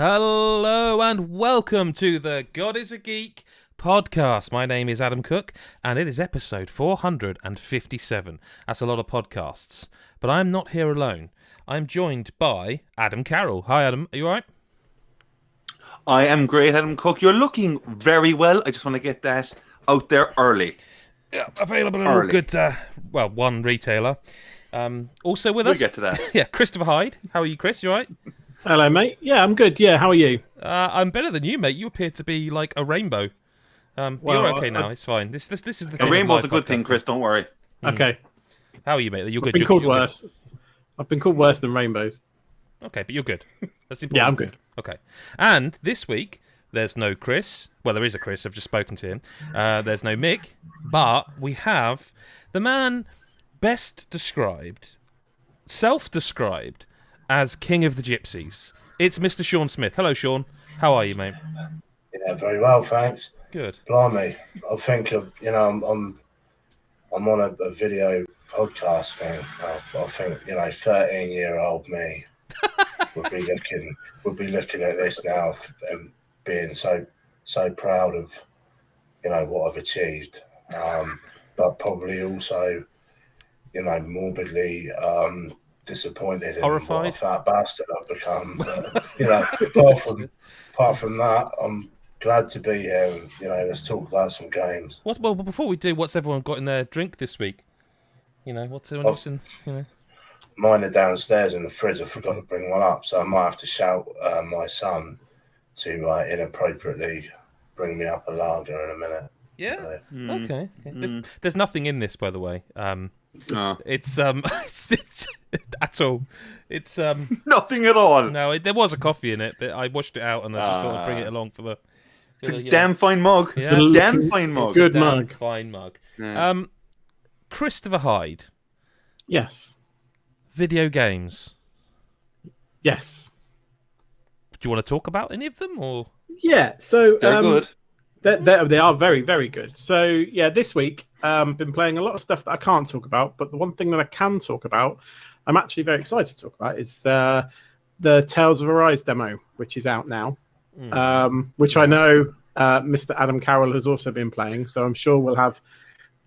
Hello and welcome to the God is a Geek podcast. My name is Adam Cook and it is episode 457. That's a lot of podcasts. But I'm not here alone. I'm joined by Adam Carroll. Hi Adam, are you alright? I am great, Adam Cook. You're looking very well. I just want to get that out there early. Yeah, available in all good, one retailer. Also with us... We'll get to that. Yeah, Christopher Hyde. How are you, Chris? You alright? Hello, mate. Yeah, I'm good. Yeah, how are you? I'm better than you, mate. You appear to be like a rainbow. You're okay now. It's fine. This is the a rainbow's a good thing, Chris. Don't worry. Okay. How are you, mate? You're good. I've been called worse. I've been called worse than rainbows. Okay, but you're good. That's important. Yeah, I'm good. Okay. And this week, there's no Chris. Well, there is a Chris. I've just spoken to him. There's no Mick. But we have the man best described, self-described, as King of the Gypsies. It's Mr. Sean Smith. Hello, Sean. How are you, mate? Yeah, very well, thanks. Good. Blimey, I think I'm on a video podcast thing. I think 13-year-old me would be looking at this now and being so proud of what I've achieved, but probably also morbidly disappointed in what a fat bastard I've become. But, apart from that, I'm glad to be here. And, let's talk about some games. Well, before we do, what's everyone got in their drink this week? What's everyone else in? Mine are downstairs in the fridge. I forgot to bring one up, so I might have to shout my son to inappropriately bring me up a lager in a minute. Yeah. So, okay. There's nothing in this, by the way. It's at all. It's nothing at all. No, there was a coffee in it, but I washed it out and I just thought I'd bring it along for the. It's a damn fine mug. Yeah. It's a damn fine mug. Good mug. Fine mug. Yeah. Christopher Hyde. Yes. Video games. Yes. Do you want to talk about any of them, or? Yeah. So they're good. They are very, very good. So yeah, this week been playing a lot of stuff that I can't talk about, but the one thing that I can talk about, I'm actually very excited to talk about, is the Tales of Arise demo, which is out now, which I know Mr. Adam Carroll has also been playing, so I'm sure we'll have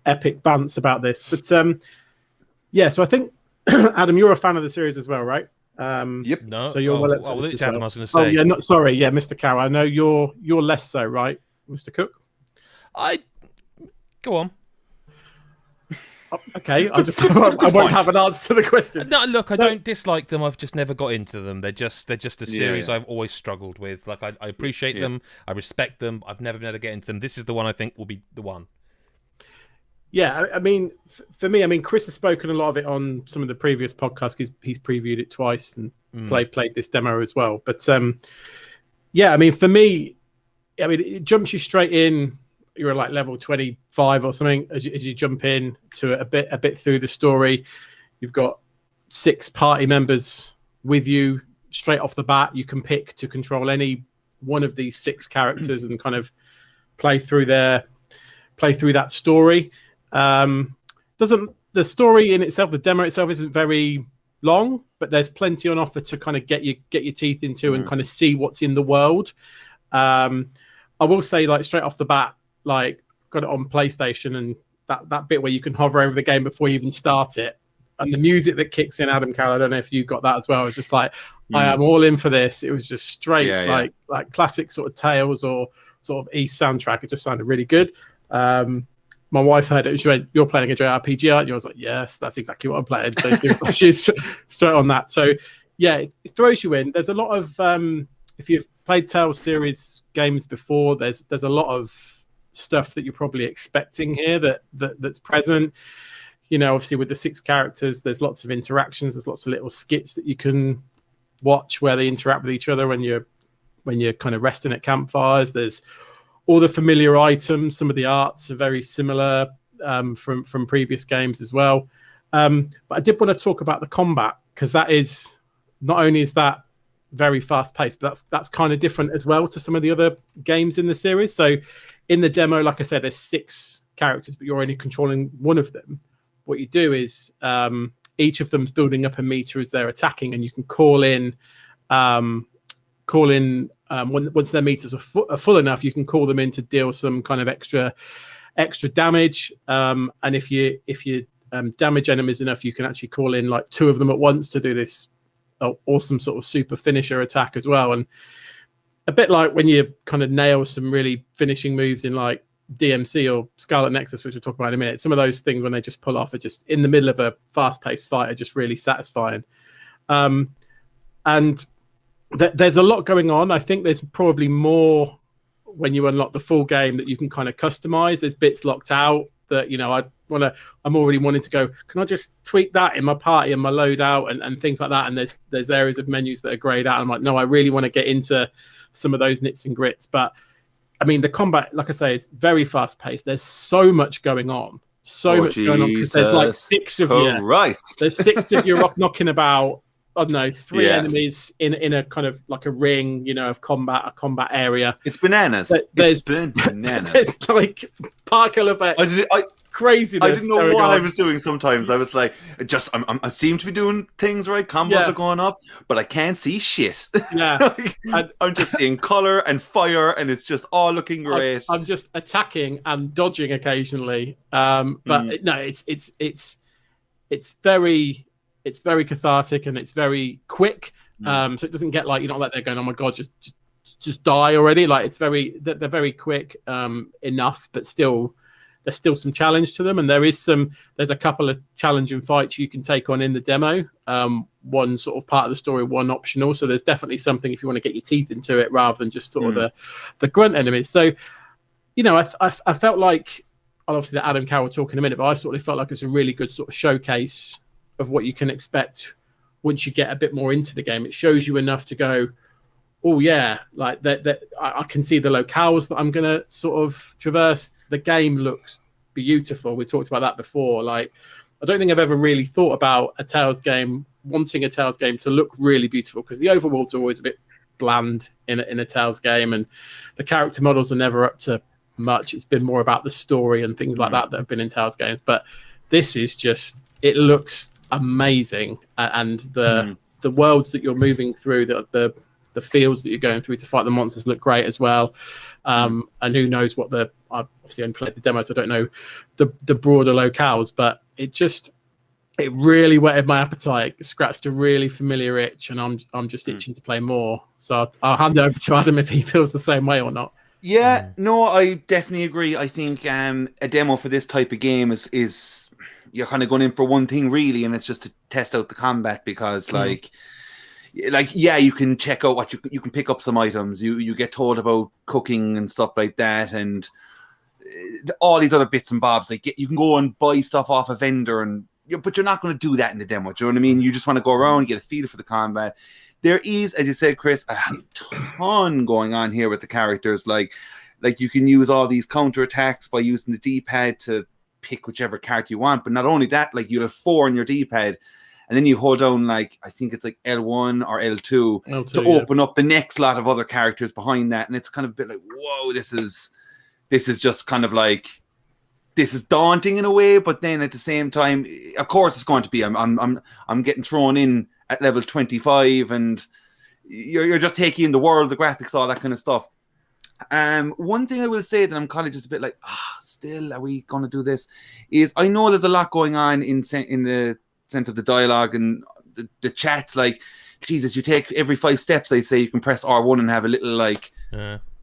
epic bants about this. But yeah, so I think Adam, you're a fan of the series as well, right? Yep. No. So you're well up well, for this as Adam, well. I was going to say. Oh yeah, not sorry. Yeah, Mr. Carroll, I know you're less so, right, Mr. Cook? Go on. Okay, I won't have an answer to the question. No, look, I don't dislike them. I've just never got into them. They're just a series I've always struggled with. Like I appreciate them, I respect them. I've never been able to get into them. This is the one I think will be the one. Yeah, I mean, for me, Chris has spoken a lot of it on some of the previous podcasts. He's previewed it twice and played this demo as well. But yeah, I mean, for me, it jumps you straight in. You're like level 25 or something as you jump in to a bit through the story. You've got 6 party members with you straight off the bat. You can pick to control any one of these 6 characters and kind of play through that story. The story in itself, the demo itself, isn't very long, but there's plenty on offer to kind of get your teeth into and kind of see what's in the world. I will say, like, straight off the bat, like, got it on PlayStation, and that bit where you can hover over the game before you even start it, and the music that kicks in, Adam Carroll, I don't know if you got that as well. It's just like, I am all in for this. It was just straight like classic sort of Tales or sort of East soundtrack. It just sounded really good. My wife heard it. She went, "You're playing a JRPG, aren't you?" I was like, "Yes, that's exactly what I'm playing." So she's straight on that. So yeah, it throws you in. There's a lot of if you've played Tales series games before, there's a lot of stuff that you're probably expecting here that's present. Obviously with the 6 characters, there's lots of interactions. There's lots of little skits that you can watch where they interact with each other when you're kind of resting at campfires. There's all the familiar items. Some of the arts are very similar from previous games as well. But I did want to talk about the combat, because that is not only is that very fast paced, but that's kind of different as well to some of the other games in the series. So in the demo, like I said, there's 6 characters, but you're only controlling one of them. What you do is each of them's building up a meter as they're attacking, and you can call in call in once their meters are full enough, you can call them in to deal some kind of extra damage. And if you damage enemies enough, you can actually call in like 2 of them at once to do this awesome sort of super finisher attack as well. And a bit like when you kind of nail some really finishing moves in like DMC or Scarlet Nexus, which we'll talk about in a minute. Some of those things when they just pull off are just in the middle of a fast-paced fight are just really satisfying. And there's a lot going on. I think there's probably more when you unlock the full game that you can kind of customize. There's bits locked out that, you know, I'm already wanting to go, can I just tweak that in my party and my loadout and things like that? And there's areas of menus that are grayed out. I'm like, no, I really want to get into some of those nits and grits. But I mean, the combat, like I say, is very fast paced. There's so much going on. Going on because there's like 6 of you. Right. There's 6 of you knocking about. I don't know, 3 enemies in a kind of like a ring, you know, of a combat area. It's bananas. It's bananas. It's like Parker effect. Craziness. I didn't know what I was doing sometimes. I was like, I seem to be doing things right. Combos are going up, but I can't see shit. Yeah. I'm just in color and fire, and it's just all looking great. I'm just attacking and dodging occasionally. But no, it's very cathartic and it's very quick. So it doesn't get like, you're not like they're going, oh my God, just die already. Like they're very quick enough, but still there's still some challenge to them. And there's a couple of challenging fights you can take on in the demo. One sort of part of the story, one optional. So there's definitely something if you want to get your teeth into it rather than just sort of the grunt enemies. So, you know, I felt like, obviously the Adam Carroll talk in a minute, but I sort of felt like it's a really good sort of showcase of what you can expect once you get a bit more into the game. It shows you enough to go, oh yeah, like that I can see the locales that I'm going to sort of traverse. The game looks beautiful. We talked about that before. Like, I don't think I've ever really thought about wanting a Tales game to look really beautiful, because the overworlds are always a bit bland in a Tales game, and the character models are never up to much. It's been more about the story and things like that have been in Tales games. But this is just, it looks amazing, and the worlds that you're moving through, the fields that you're going through to fight the monsters look great as well. And who knows what I obviously only played the demo, so I don't know the broader locales, but it really whetted my appetite, scratched a really familiar itch, and I'm just itching to play more. So I'll hand it over to Adam if he feels the same way or not. Yeah, no, I definitely agree. I think a demo for this type of game is you're kind of going in for one thing really, and it's just to test out the combat, because like yeah, you can check out what you can pick up some items. You get told about cooking and stuff like that, and all these other bits and bobs. Like you can go and buy stuff off a vendor, but you're not going to do that in the demo. Do you know what I mean? You just want to go around, get a feel for the combat. There is, as you said, Chris, a ton going on here with the characters. Like you can use all these counter attacks by using the D-pad to pick whichever character you want. But not only that, like you have 4 on your D-pad, and then you hold down, like, I think it's like L1 or L2 to open up the next lot of other characters behind that. And it's kind of a bit like, whoa, this is just kind of like, this is daunting in a way, but then at the same time, of course it's going to be. I'm getting thrown in at level 25, and you're just taking in the world, the graphics, all that kind of stuff. One thing I will say that I'm kind of just a bit like, still, are we going to do this? Is I know there's a lot going on in the sense of the dialogue and the chats. Like, Jesus, you take every 5 steps, they say you can press R1 and have a little like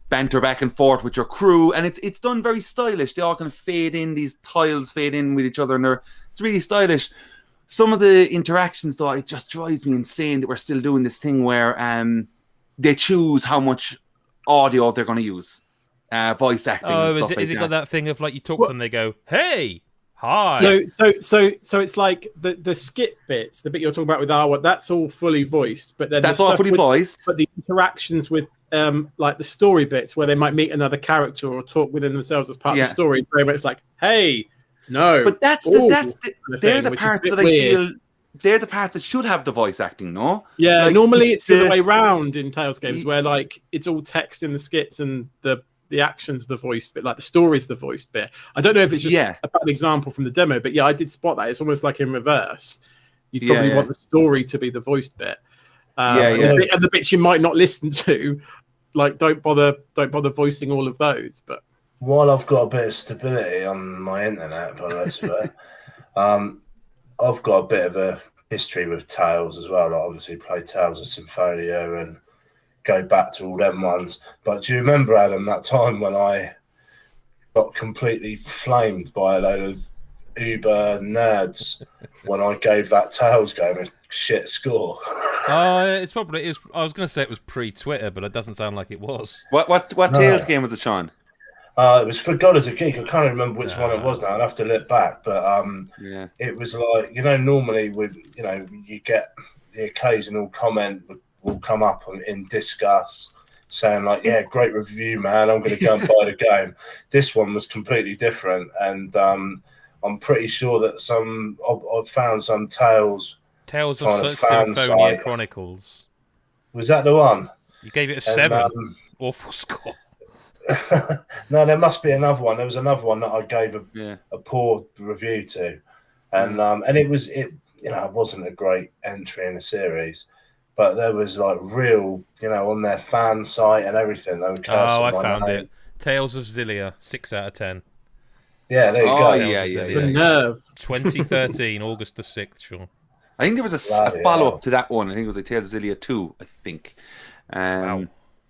banter back and forth with your crew, and it's done very stylish. They all kind of fade in, these tiles fade in with each other, and it's really stylish. Some of the interactions, though, it just drives me insane that we're still doing this thing where they choose how much audio they're going to use, voice acting. And stuff is it got that thing of like you talk to them, they go, "Hey, hi." So it's like the skit bits, the bit you're talking about with Arwa, that's all fully voiced, but then that's all fully voiced. But the interactions with like the story bits where they might meet another character or talk within themselves as part of the story, it's very much like, "Hey, no." But they're the parts that I feel. They're the parts that should have the voice acting, no? Yeah, like, normally it's the other way round in Tales games, where like it's all text in the skits and the action's the voiced bit, like the story's the voiced bit. I don't know if it's just a bad example from the demo, but yeah, I did spot that. It's almost like in reverse. You'd probably want the story to be the voiced bit. And the bits you might not listen to, like don't bother voicing all of those. But while I've got a bit of stability on my internet, by the looks of it, I've got a bit of a history with Tales as well. I obviously played Tales of Symphonia and go back to all them ones. But do you remember, Adam, that time when I got completely flamed by a load of uber nerds when I gave that Tales game a shit score? It's probably. I was going to say it was pre-Twitter, but it doesn't sound like it was. What Tales game was it, Sean? It was For God as a Geek. I can't remember which one it was now. I'd have to look back. But it was like, normally with, you get the occasional comment will come up in Discuss saying like, yeah, great review, man. I'm going to go and buy the game. This one was completely different. And I'm pretty sure that I've found some Tales of fan Symphonia site. Chronicles. Was that the one? You gave it a 7. Awful score. No, there must be another one. There was another one that I gave a poor review to, and it wasn't a great entry in the series, but there was like real, on their fan site and everything. They were cursing I my found name. it. Tales of Xillia, 6 out of 10. Yeah, there you go. The nerve. 2013, August the 6th, Sean. I think there was a follow-up to that one. I think it was like Tales of Xillia 2, I think. Wow.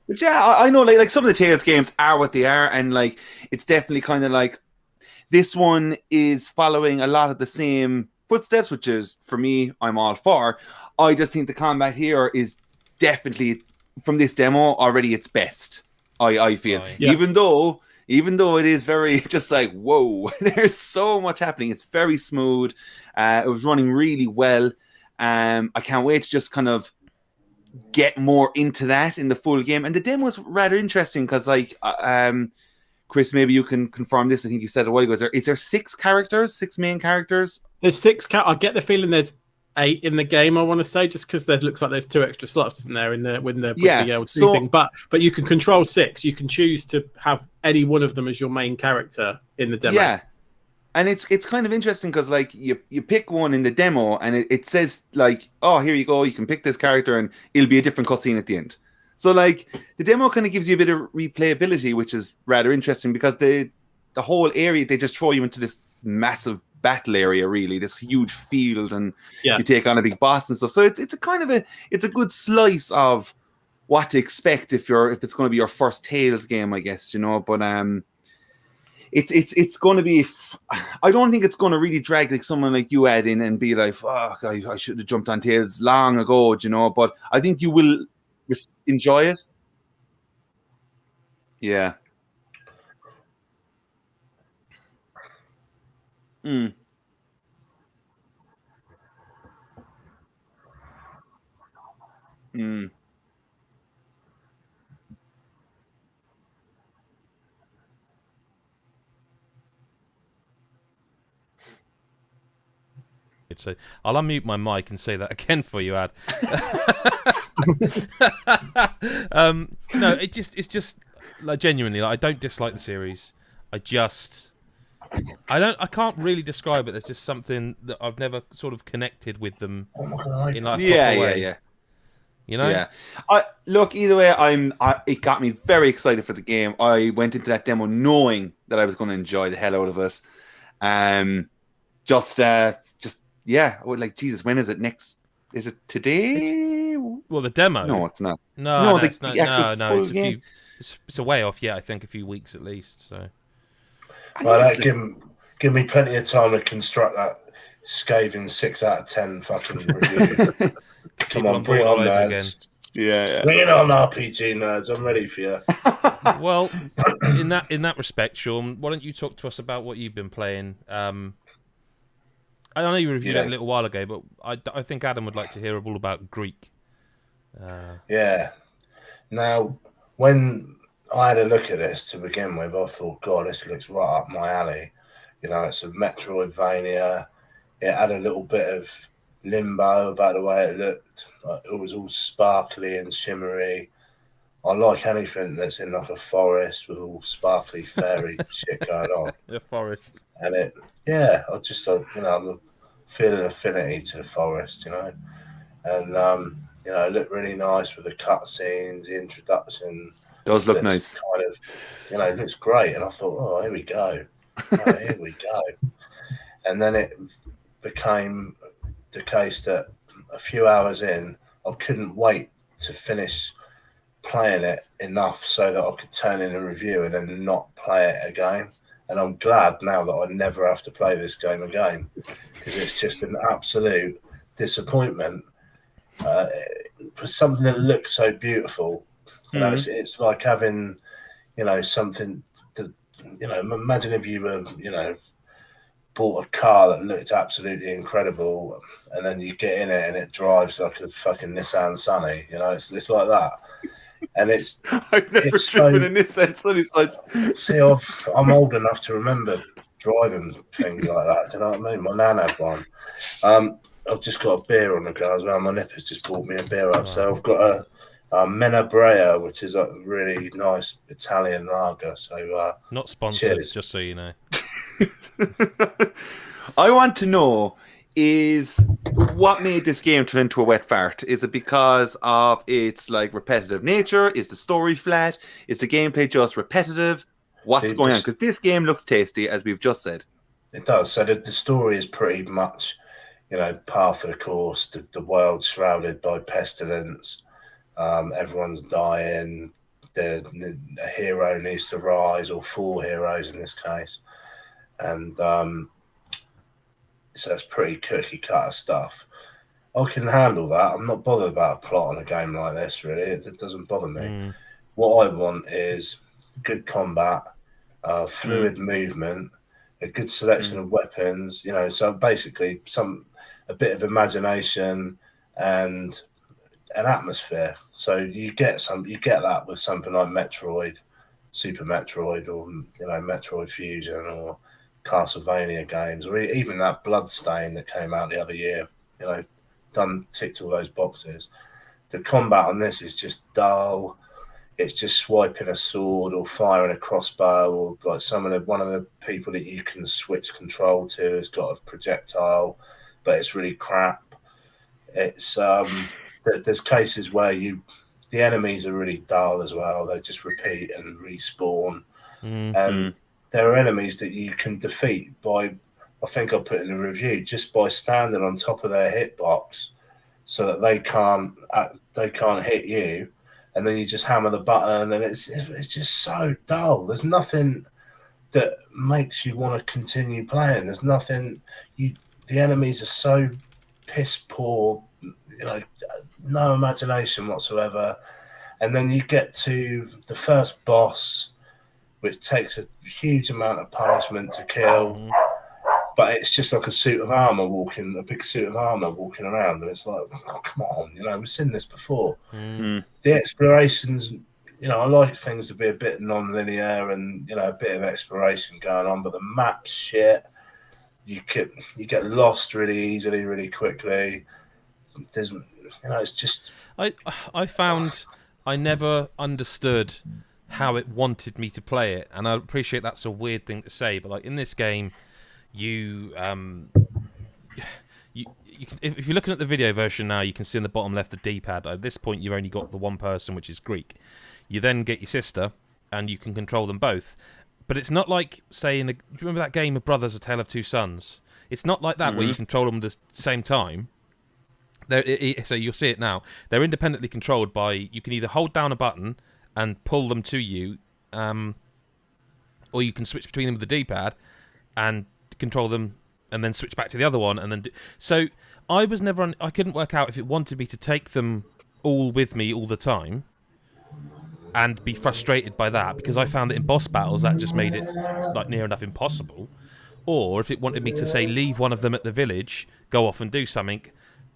But yeah, I know like some of the Tales games are what they are, and like it's definitely kind of like this one is following a lot of the same footsteps, which is, for me, I'm all for. I just think the combat here is definitely, from this demo, already its best, I feel. Yeah. Even though it is very just like, whoa, there's so much happening. It's very smooth. It was running really well. I can't wait to just kind of get more into that in the full game. And the demo was rather interesting because, like, Chris, maybe you can confirm this. I think you said it a while ago. Is there 6 main characters? There's 6. I get the feeling there's 8 in the game, I want to say, just because there looks like there's 2 extra slots, isn't there, with the L2 thing. But you can control 6. You can choose to have any one of them as your main character in the demo. Yeah. And it's kind of interesting because, like, you pick one in the demo and it says, like, oh, here you go, you can pick this character and it'll be a different cutscene at the end. So, like, the demo kind of gives you a bit of replayability, which is rather interesting because the whole area, they just throw you into this massive battle area, really, this huge field, and you take on a big boss and stuff. So it's a kind of it's a good slice of what to expect if it's going to be your first Tales game, I guess, but It's going to be. I don't think it's going to really drag like someone like you add in and be like, "Fuck, I should have jumped on Tales long ago," But I think you will enjoy it. Yeah. Mm. Mm. So I'll unmute my mic and say that again for you, Ad. No, it's just like, genuinely, like, I don't dislike the series. I can't really describe it. There's just something that I've never sort of connected with them in like a proper way. Yeah. Yeah. Look, either way, it got me very excited for the game. I went into that demo knowing that I was going to enjoy the hell out of it. Like, Jesus, when is it next? Is it today? Well, the demo. No, it's not. No, it's a way off. Yeah, I think a few weeks at least. So, give me plenty of time to construct that scathing 6 out of 10 fucking review. Come on, bring it on, nerds. Yeah. Bring it on, RPG nerds. I'm ready for you. Well, in that respect, Sean, why don't you talk to us about what you've been playing? I know you reviewed it a little while ago, but I think Adam would like to hear all about Greak. Yeah. Now, when I had a look at this to begin with, I thought, God, this looks right up my alley. It's a Metroidvania. It had a little bit of Limbo about the way it looked. It was all sparkly and shimmery. I like anything that's in like a forest with all sparkly fairy shit going on. The forest. And I just, I'm feeling affinity to the forest, And You know, it looked really nice with the cutscenes, the introduction. Does look Looks nice. kind of, you know, looks great. And I thought, oh, here we go. Oh, here we go. And then it became the case that a few hours in, I couldn't wait to finish playing it enough so that I could turn in a review and then not play it again. And I'm glad now that I never have to play this game again, because it's just an absolute disappointment for something that looks so beautiful. You know, it's like having, you know, something that, you know, imagine if you were, you know, bought a car that looked absolutely incredible, and then you get in it and it drives like a fucking Nissan Sunny. You know, it's like that. And it's I've never driven a Nissan Sunny. See, I'm old enough to remember driving things like that. Do you know what I mean? My nan had one. I've just got a beer on the go as well. My nipper's just bought me a beer up. So I've got a Menabrea, which is a really nice Italian lager. So not sponsored, cheers. Just so you know. I want to know is what made this game turn into a wet fart? Is it because of its like repetitive nature? Is the story flat? Is the gameplay just repetitive? What's going on? Because this game looks tasty, as we've just said. It does. So the story is pretty much, you know, par for the course. The world shrouded by pestilence. Everyone's dying. The hero needs to rise, or 4 heroes in this case. And so it's pretty cookie cutter stuff. I can handle that. I'm not bothered about a plot on a game like this, really. It doesn't bother me. What I want is good combat, fluid movement, a good selection of weapons, you know, so basically a bit of imagination and an atmosphere. So you get that with something like Metroid, Super Metroid, or, you know, Metroid Fusion, or Castlevania games, or even that Bloodstain that came out the other year. You know, ticked all those boxes. The combat on this is just dull. It's just swiping a sword or firing a crossbow, or like one of the people that you can switch control to has got a projectile, but it's really crap. It's there's cases where the enemies are really dull as well. They just repeat and respawn. And there are enemies that you can defeat by, I think I put in a review, just by standing on top of their hitbox so that they can't hit you, and then you just hammer the button, and it's just so dull. There's nothing that makes you want to continue playing. There's nothing. The enemies are so piss poor, you know, no imagination whatsoever. And then you get to the first boss, which takes a huge amount of punishment to kill, but it's just like a big suit of armor walking around, and it's like, oh, come on, you know, we've seen this before. The explorations, you know, I like things to be a bit non-linear and, you know, a bit of exploration going on, but the map's shit. You get lost really easily, really quickly. There's, you know, it's just. I found I never understood how it wanted me to play it, and I appreciate that's a weird thing to say, but like in this game, you can, if you're looking at the video version now, you can see in the bottom left the D-pad. At this point, you've only got the one person, which is Greak. You then get your sister, and you can control them both. But it's not like, say, do you remember that game of Brothers: A Tale of Two Sons? It's not like that where you control them at the same time. So you'll see it now. They're independently controlled by, you can either hold down a button and pull them to you, or you can switch between them with the D-pad and control them and then switch back to the other one. And then so I was never I couldn't work out if it wanted me to take them all with me all the time and be frustrated by that, because I found that in boss battles that just made it like near enough impossible, or if it wanted me to, say, leave one of them at the village, go off and do something,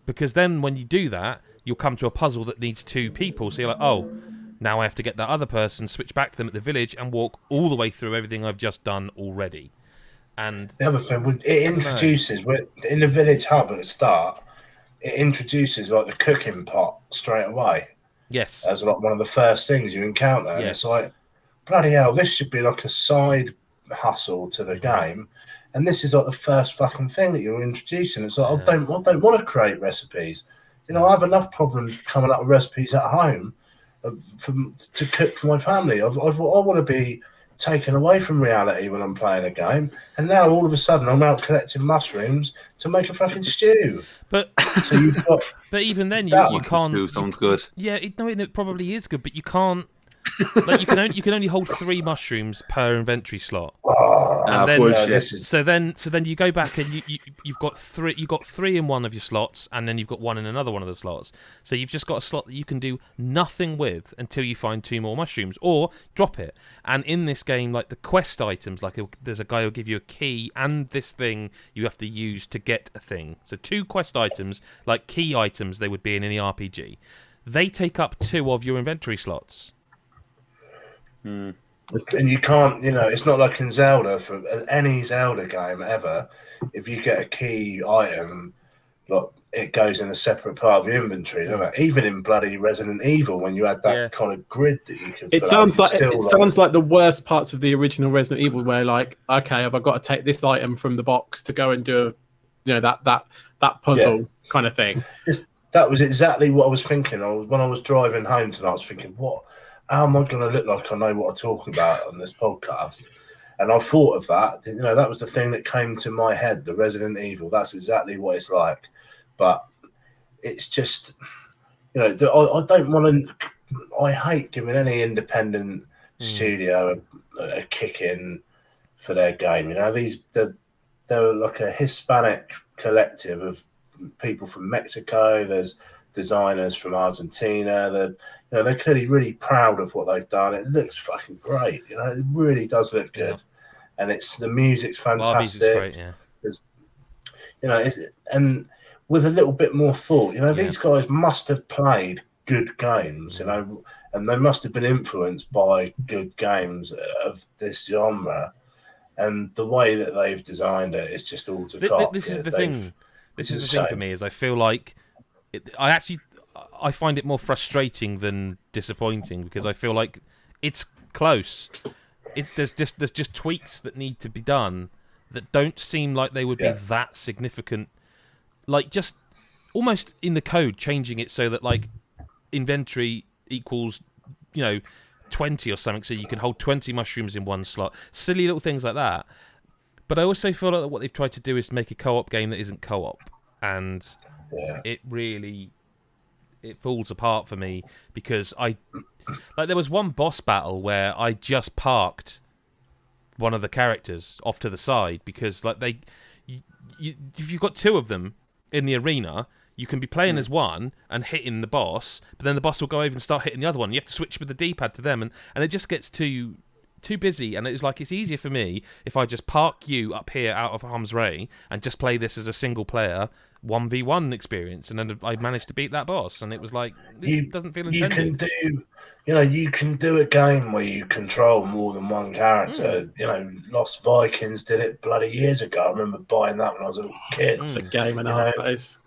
because then when you do that, you'll come to a puzzle that needs 2 people, so you're like, oh, now I have to get that other person, switch back to them at the village, and walk all the way through everything I've just done already. And the other thing, it introduces, in the village hub at the start, it introduces like the cooking pot straight away. Yes. As like one of the first things you encounter. And it's like, bloody hell, this should be like a side hustle to the game. And this is like the first fucking thing that you're introducing. It's like, I don't want to create recipes. You know, I have enough problems coming up with recipes at home to cook for my family. I want to be taken away from reality when I'm playing a game, and now all of a sudden I'm out collecting mushrooms to make a fucking stew. But So you've got, but even then, you can't. Stew sounds good. Yeah, it probably is good, but you can't. Like you can only hold 3 mushrooms per inventory slot. And then, bullshit. so then you go back and you've got 3 in one of your slots, and then you've got 1 in another one of the slots. So you've just got a slot that you can do nothing with until you find 2 more mushrooms or drop it. And in this game, like the quest items, like there's a guy who'll give you a key and this thing you have to use to get a thing. So 2 quest items, like key items, they would be in any RPG. They take up 2 of your inventory slots. and you can't, you know, it's not like in Zelda, for any Zelda game ever, if you get a key item, like it goes in a separate part of your inventory, doesn't it? Even in bloody Resident Evil, when you had that kind of grid that you could. It sounds like sounds like the worst parts of the original Resident Evil, where like, okay, have I got to take this item from the box to go and do, that puzzle kind of thing. That was exactly what I was thinking. When I was driving home tonight, I was thinking, how am I going to look like I know what I'm talking about on this podcast? And I thought of that. You know, that was the thing that came to my head, the Resident Evil. That's exactly what it's like. But it's just, you know, I don't want to, I hate giving any independent studio a kick in for their game. You know, they're like a Hispanic collective of people from Mexico. There's designers from Argentina. They're clearly really proud of what they've done. It looks fucking great. You know, it really does look good, and the music's fantastic. Well, great, yeah. You know, and with a little bit more thought. You know, these guys must have played good games. You know, and they must have been influenced by good games of this genre. And the way that they've designed it is just all to cop. This is the thing. This is the thing for me, is I feel like I find it more frustrating than disappointing, because I feel like it's close. There's just tweaks that need to be done that don't seem like they would be that significant. Like, just almost in the code, changing it so that like inventory equals, 20 or something, so you can hold 20 mushrooms in one slot. Silly little things like that. But I also feel like what they've tried to do is make a co-op game that isn't co-op, and it falls apart for me, because there was one boss battle where I just parked one of the characters off to the side, because like if you've got 2 of them in the arena, you can be playing as one and hitting the boss, but then the boss will go over and start hitting the other one. You have to switch with the D-pad to them, and it just gets too busy. And it's like, it's easier for me if I just park you up here out of harm's way and just play this as a single player 1v1 experience, and then I managed to beat that boss, and it was like, this doesn't feel intended. You can do a game where you control more than one character. You know, Lost Vikings did it bloody years ago. I remember buying that when I was a little kid. It's a game and a half, that is.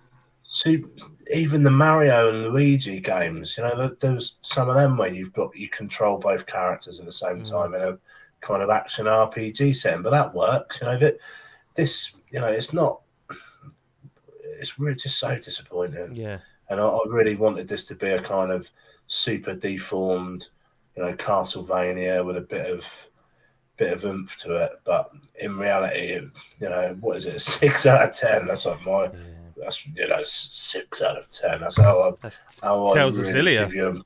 Even the Mario and Luigi games, there's some of them where you control both characters at the same time in a kind of action RPG setting, but that works. It's not. It's really just so disappointing. Yeah, and I really wanted this to be a kind of super deformed, Castlevania with a bit of oomph to it, but in reality, what is it? 6 out of 10. That's like my. Yeah. That's 6 out of 10. That's how Tales of Zillia.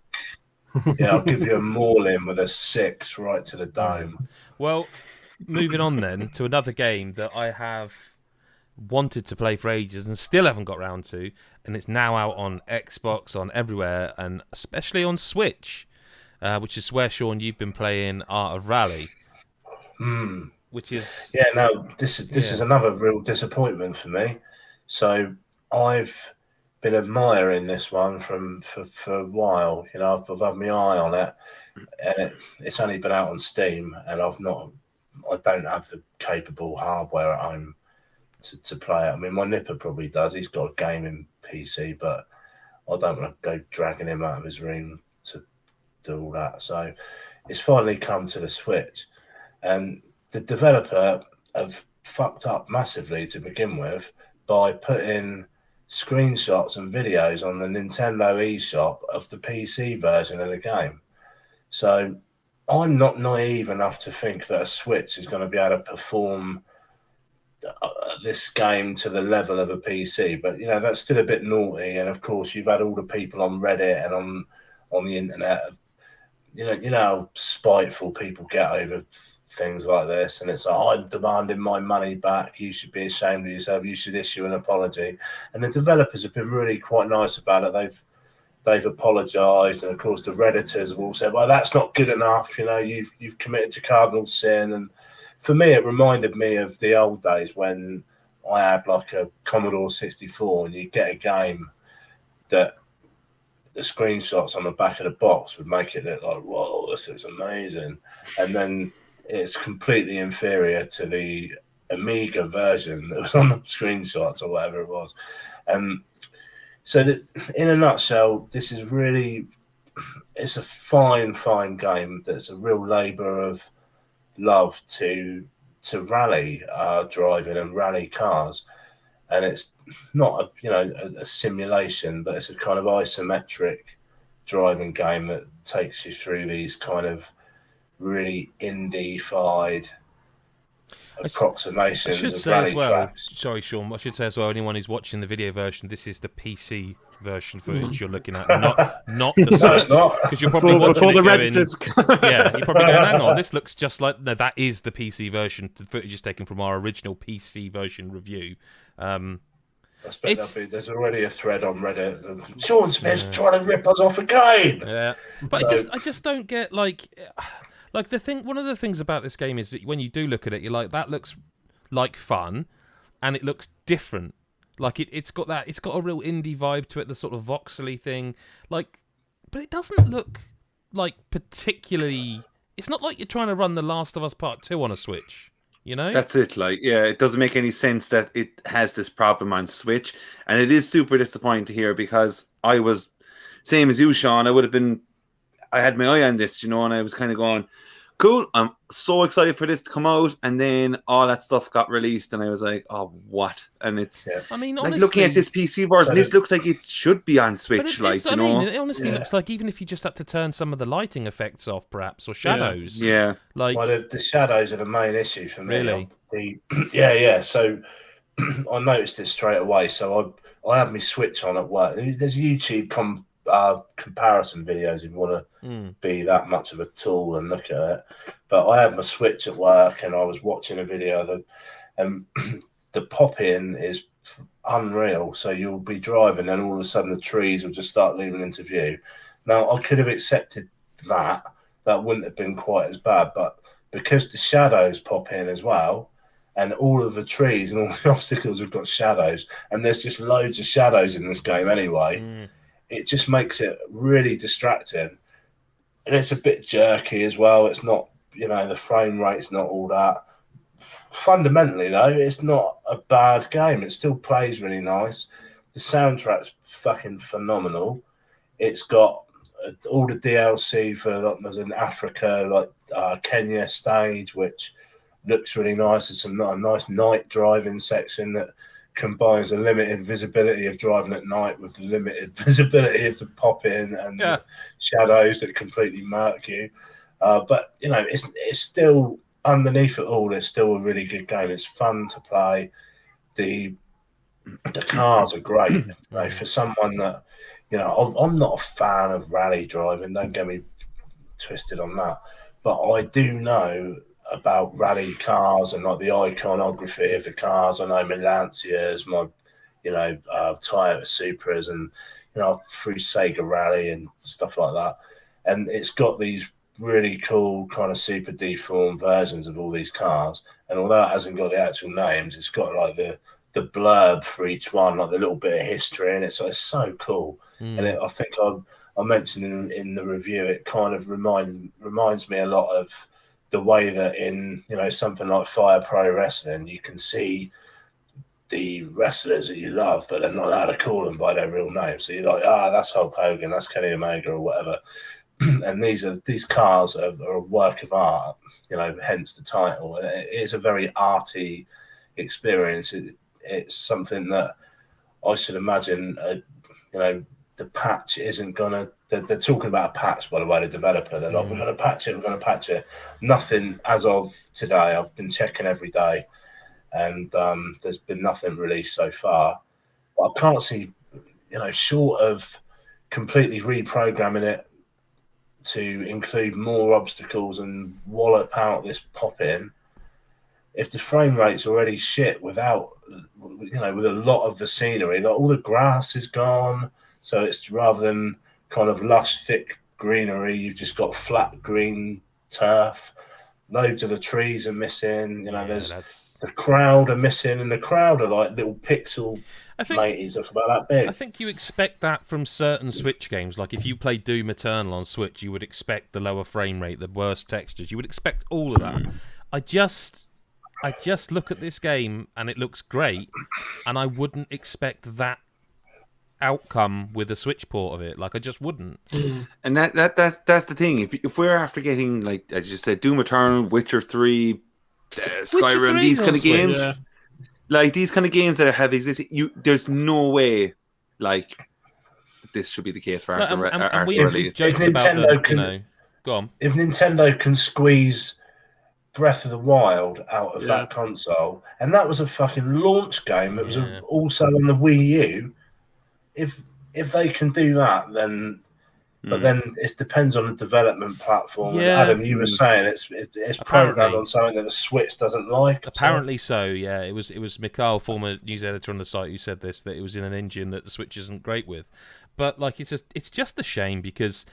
I'll give you a mauling with a 6 right to the dome. Well, moving on then to another game that I have wanted to play for ages and still haven't got round to, and it's now out on Xbox, on everywhere, and especially on Switch, which is where, Sean, you've been playing Art of Rally. Which is this is another real disappointment for me. So I've been admiring this one for a while. I've had my eye on it, and it's only been out on Steam, and I don't have the capable hardware at home to play it. I mean, my nipper probably does. He's got a gaming PC, but I don't want to go dragging him out of his room to do all that. So it's finally come to the Switch, and the developer have fucked up massively to begin with by putting screenshots and videos on the Nintendo eShop of the PC version of the game. So I'm not naive enough to think that a Switch is going to be able to perform this game to the level of a PC. But, you know, that's still a bit naughty. And, of course, you've had all the people on Reddit and on the internet, you know how spiteful people get over things like this. And it's like, I'm demanding my money back. You should be ashamed of yourself. You should issue an apology. And the developers have been really quite nice about it. They've apologised, and of course the Redditors have all said, "Well, that's not good enough. You know, you've committed to cardinal sin." And for me, it reminded me of the old days when I had like a Commodore 64, and you get a game that the screenshots on the back of the box would make it look like, "Whoa, this is amazing," and then it's completely inferior to the Amiga version that was on the screenshots or whatever it was, and. So in a nutshell, this is really, it's a fine game that's a real labour of love to rally driving and rally cars. And it's not a simulation, but it's a kind of isometric driving game that takes you through these kind of really indie-fied approximations of rally tracks. Sorry, Sean. I should say as well. Anyone who's watching the video version, this is the PC version footage you're looking at, not the Switch. No, it's not. Because you're probably watching it going, Redditors. you're probably going, hang on, this looks just like no. That is the PC version. The footage is taken from our original PC version review. I expect there's already a thread on Reddit. Sean Smith's trying to rip us off again. Yeah, but So, I just don't get like the thing. One of the things about this game is that when you do look at it, you're like, that looks like fun, and it looks different. Like it's got a real indie vibe to it, the sort of voxely thing. Like, but it doesn't look like particularly. It's not like you're trying to run The Last of Us Part 2 on a Switch. You know? That's it. Like, yeah, it doesn't make any sense that it has this problem on Switch, and it is super disappointing to hear, because I was same as you, Sean. I had my eye on this, you know, and I was kind of going, cool, I'm so excited for this to come out, and then all that stuff got released, and I was like, oh, what? And it's, I mean, like, honestly, looking at this PC version, this looks like it should be on Switch, like, you know. It honestly looks like even if you just had to turn some of the lighting effects off, perhaps, or shadows. Yeah. Like, well, the shadows are the main issue for me. Really? Yeah. So I noticed it straight away. So I had my Switch on at work. There's YouTube comparison videos if you want to be that much of a tool and look at it. But I had my Switch at work, and I was watching a video that the pop-in is unreal. So you'll be driving, and all of a sudden the trees will just start looming into view. Now, I could have accepted that. That wouldn't have been quite as bad. But because the shadows pop in as well, and all of the trees and all the obstacles have got shadows, and there's just loads of shadows in this game anyway, it just makes it really distracting. And it's a bit jerky as well. It's not, the frame rate's not all that. Fundamentally, though, it's not a bad game. It still plays really nice. The soundtrack's fucking phenomenal. It's got all the DLC for, there's an Africa, Kenya stage, which looks really nice. It's a nice night driving section that combines the limited visibility of driving at night with the limited visibility of the pop-in and the shadows that completely murk you. But, it's still, underneath it all, it's still a really good game. It's fun to play. The cars are great. For someone that, I'm not a fan of rally driving, don't get me twisted on that. But I do know about rally cars and like the iconography of the cars. I know my Lanciers, my Toyota Supras, and through Sega Rally and stuff like that. And it's got these really cool kind of super deformed versions of all these cars. And although it hasn't got the actual names, it's got like the blurb for each one, like the little bit of history, and it's so cool. And I think I mentioned in the review, it kind of reminds me a lot of the way that in something like Fire Pro Wrestling, you can see the wrestlers that you love, but they're not allowed to call them by their real name. So you're like, that's Hulk Hogan, that's Kenny Omega, or whatever. And these cars are a work of art, hence the title. It is a very arty experience. It's something that I should imagine, the patch isn't gonna. They're talking about a patch, by the way. The developer, they're like, we're gonna patch it. We're gonna patch it. Nothing as of today. I've been checking every day, and there's been nothing released so far. But I can't see, short of completely reprogramming it to include more obstacles and wallop out this pop-in. If the frame rate's already shit without, with a lot of the scenery, like all the grass is gone. So it's rather than kind of lush, thick greenery, you've just got flat green turf. Loads of the trees are missing. The crowd are missing, and the crowd are like little pixel mateys, look about that big. I think you expect that from certain Switch games. Like if you play Doom Eternal on Switch, you would expect the lower frame rate, the worse textures. You would expect all of that. I just look at this game and it looks great, and I wouldn't expect that outcome with a Switch port of it. Like I just wouldn't. And that's the thing. If we're after getting, like as you said, Doom Eternal, Witcher 3, Skyrim, these kind of games, like these kind of games that have existed, there's no way like this should be the case for and we've joked about go on. If Nintendo can squeeze Breath of the Wild out of that console, and that was a fucking launch game. It was also on the Wii U. If they can do that, then but then it depends on the development platform. Yeah. Adam, you were saying it's programmed on something that the Switch doesn't like. Apparently so. Yeah, it was Mikhail, former news editor on the site, who said this, that it was in an engine that the Switch isn't great with. But like it's just a shame because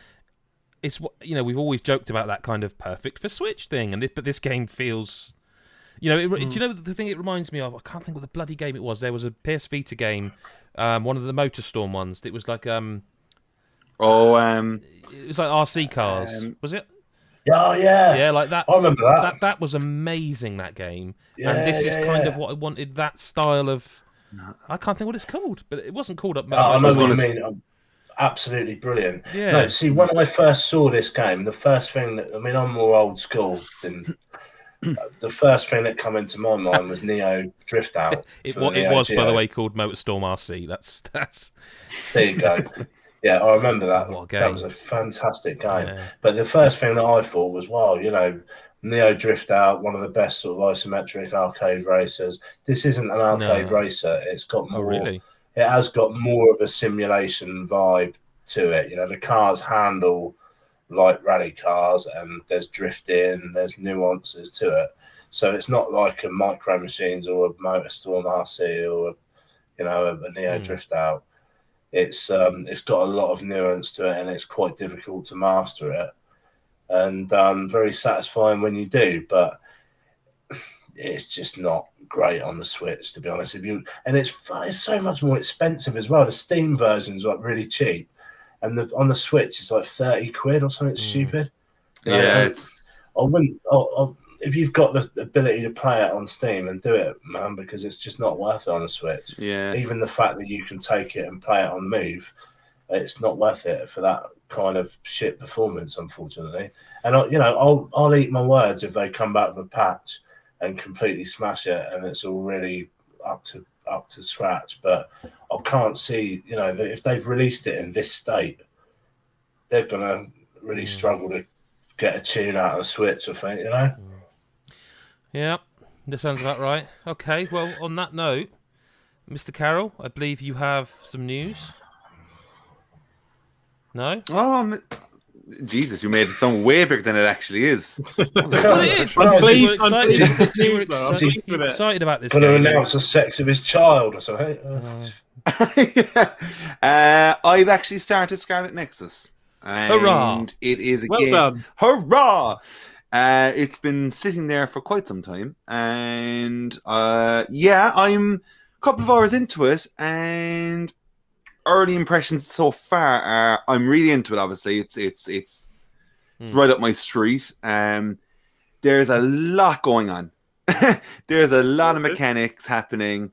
it's we've always joked about that kind of perfect for Switch thing, but this game feels. Do you know the thing it reminds me of? I can't think what the bloody game it was. There was a PS Vita game, one of the MotorStorm ones. It was like it was like RC cars. Was it? Oh yeah, yeah, like that. I remember that. That was amazing. That game, and this is kind of what I wanted. That style of. I can't think what it's called, but it wasn't called up. I know what you mean. Absolutely brilliant. Yeah. No, see, when I first saw this game, the first thing I'm more old school than. The first thing that came into my mind was Neo Drift Out. It was, by the way, called MotorStorm RC. That's. There you go. Yeah, I remember that. What a game. That was a fantastic game. Yeah. But the first thing that I thought was, wow, Neo Drift Out, one of the best sort of isometric arcade racers. This isn't an arcade racer. It's got more. Oh, really? It has got more of a simulation vibe to it. The cars handle like rally cars, and there's drifting, there's nuances to it. So it's not like a Micro Machines or a MotorStorm RC or a Neo Drift Out. It's got a lot of nuance to it, and it's quite difficult to master it, and very satisfying when you do. But it's just not great on the Switch, to be honest. It's so much more expensive as well. The Steam version's like really cheap. And on the Switch, it's like 30 quid or something stupid. Yeah, I wouldn't. If you've got the ability to play it on Steam, and do it, man, because it's just not worth it on the Switch. Yeah. Even the fact that you can take it and play it on Move, it's not worth it for that kind of shit performance, unfortunately. And I'll eat my words if they come back with a patch and completely smash it, and it's all really up to scratch. But I can't see, that if they've released it in this state, they're gonna really struggle to get a tune out of the Switch, I think. Yeah, that sounds about right. Okay, well, on that note, Mr. Carroll, I believe you have some news. No? Oh, Jesus, you made it sound way bigger than it actually is. Well, it is. I'm pleased We're excited about this Going to game. announce the sex of his child or something. I've actually started Scarlet Nexus. And Hurrah! It is a Well game. done. Hurrah! It's been sitting there for quite some time. And I'm a couple of hours into it. And early impressions so far are I'm really into it. Obviously, it's right up my street. There's a lot going on. There's a lot of mechanics happening.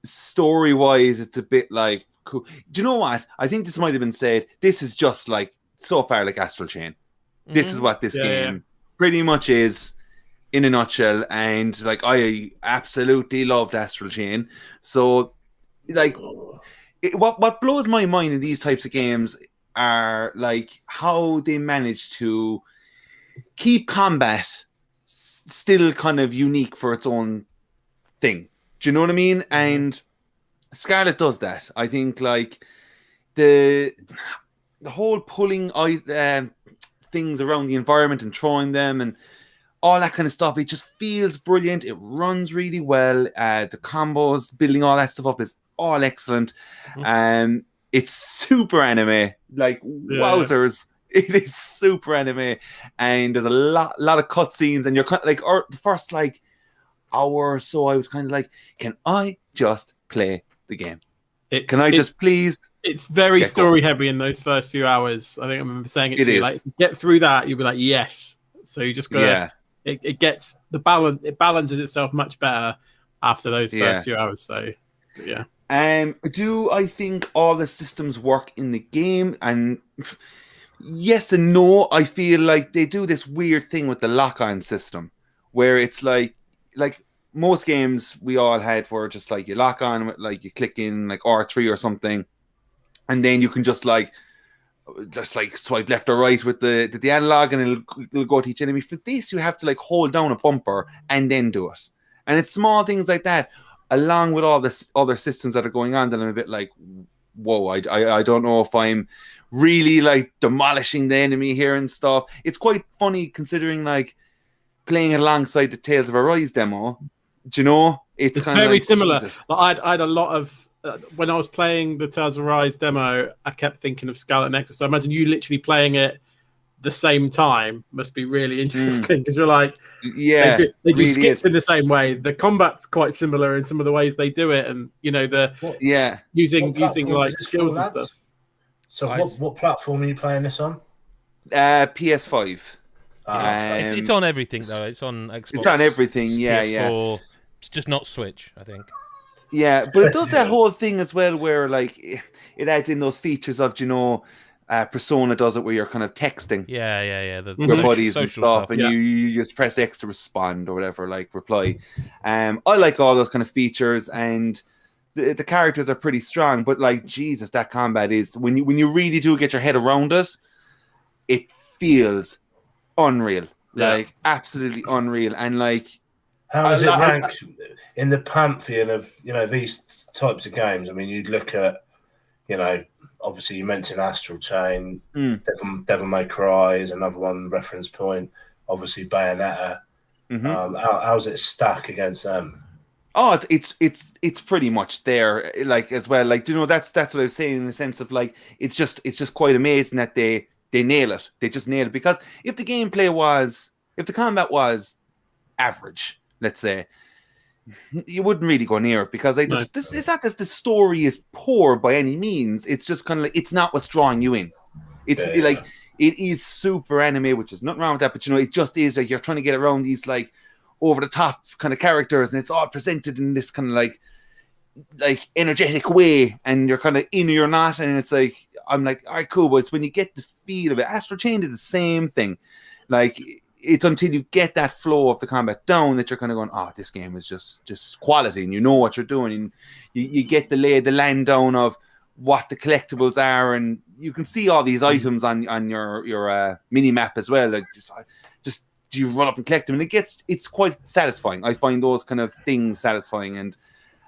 Story wise, it's a bit like cool. Do you know what? I think this might have been said. This is just like so far like Astral Chain. This is what this game pretty much is in a nutshell. And like I absolutely loved Astral Chain. So like what blows my mind in these types of games are like how they manage to keep combat still kind of unique for its own thing. Do you know what I mean? And Scarlet does that. I think like the whole pulling things around the environment and throwing them and all that kind of stuff, it just feels brilliant. It runs really well. The combos, building all that stuff up is all excellent. It's super anime. Like, wowzers. It is super anime. And there's a lot of cutscenes, and you're kind of like, or the first like hour or so, I was kind of like, can I just play the game? Can I just please? It's very story heavy in those first few hours. I think I remember saying it to you. Like, if you get through that, you'll be like, yes. So you just gotta. It gets the balance. It balances itself much better after those first few hours. So yeah. Do I think all the systems work in the game? And yes and no. I feel like they do this weird thing with the lock-on system, where it's like most games we all had were just like you lock on, like you click in like R3 or something, and then you can just like swipe left or right with the analog, and it'll go to each enemy. For this, you have to like hold down a bumper and then do it. And it's small things like that, along with all the other systems that are going on, that I'm a bit like, whoa, I don't know if I'm really like demolishing the enemy here and stuff. It's quite funny considering like playing it alongside the Tales of Arise demo. Do you know? It's kind of very like, similar. Jesus. I had a lot of when I was playing the Tales of Arise demo, I kept thinking of Scarlet Nexus. So I imagine you literally playing it the same time must be really interesting, because you're like, they do really skits in the same way. The combat's quite similar in some of the ways they do it, and you know using like skills and stuff. So what platform are you playing this on? PS5. It's on everything though. It's on Xbox. It's on everything. PS4. It's just not Switch, I think. Yeah, but it does that whole thing as well, where like it adds in those features of, you know, Persona does it, where you're kind of texting your buddies and stuff, and you just press X to respond or whatever, like reply. I like all those kind of features, and the characters are pretty strong. But like, Jesus, that combat is when you really do get your head around it feels unreal, like absolutely unreal. And like, how does it rank in the pantheon of, you know, these types of games? I mean, you'd look at, you know, obviously you mentioned Astral Chain, Devil May Cry is another one reference point. Obviously Bayonetta. How's it stack against them? Oh, it's pretty much there, like, as well. Like, you know, that's what I was saying, in the sense of like, it's just quite amazing that they nail it. They just nail it, because if the combat was average, let's say, you wouldn't really go near it, because like it's not that the story is poor by any means. It's just kind of like, it's not what's drawing you in. It's like it is super anime, which is nothing wrong with that, but you know, it just is like you're trying to get around these like over the top kind of characters, and it's all presented in this kind of like energetic way, and you're kind of in or you're not, and it's like, I'm like, all right, cool, but it's when you get the feel of it. Astral Chain did the same thing. Like, it's until you get that flow of the combat down that you're kind of going, oh, this game is just quality, and you know what you're doing, and you get the lay of the land down of what the collectibles are, and you can see all these items on your mini map as well. Like, just you run up and collect them, and it's quite satisfying. I find those kind of things satisfying, and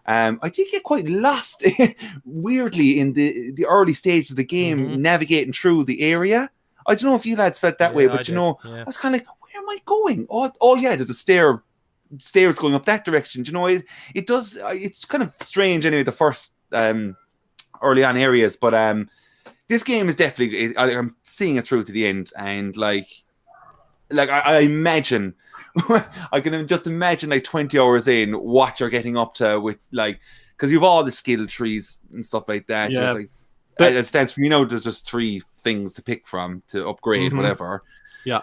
I did get quite lost weirdly in the early stages of the game, navigating through the area. I don't know if you lads felt that way, but I was kind of like, where am I going? Oh yeah, there's a stairs going up that direction. Do you know, it does. It's kind of strange anyway, the first early on areas, but this game is definitely. I'm seeing it through to the end, and like I imagine. I can just imagine like 20 hours in what you're getting up to with, like, because you've all the skill trees and stuff like that. Yeah. Just like, it stands for, you know, there's just 3 things to pick from to upgrade, whatever. Yeah.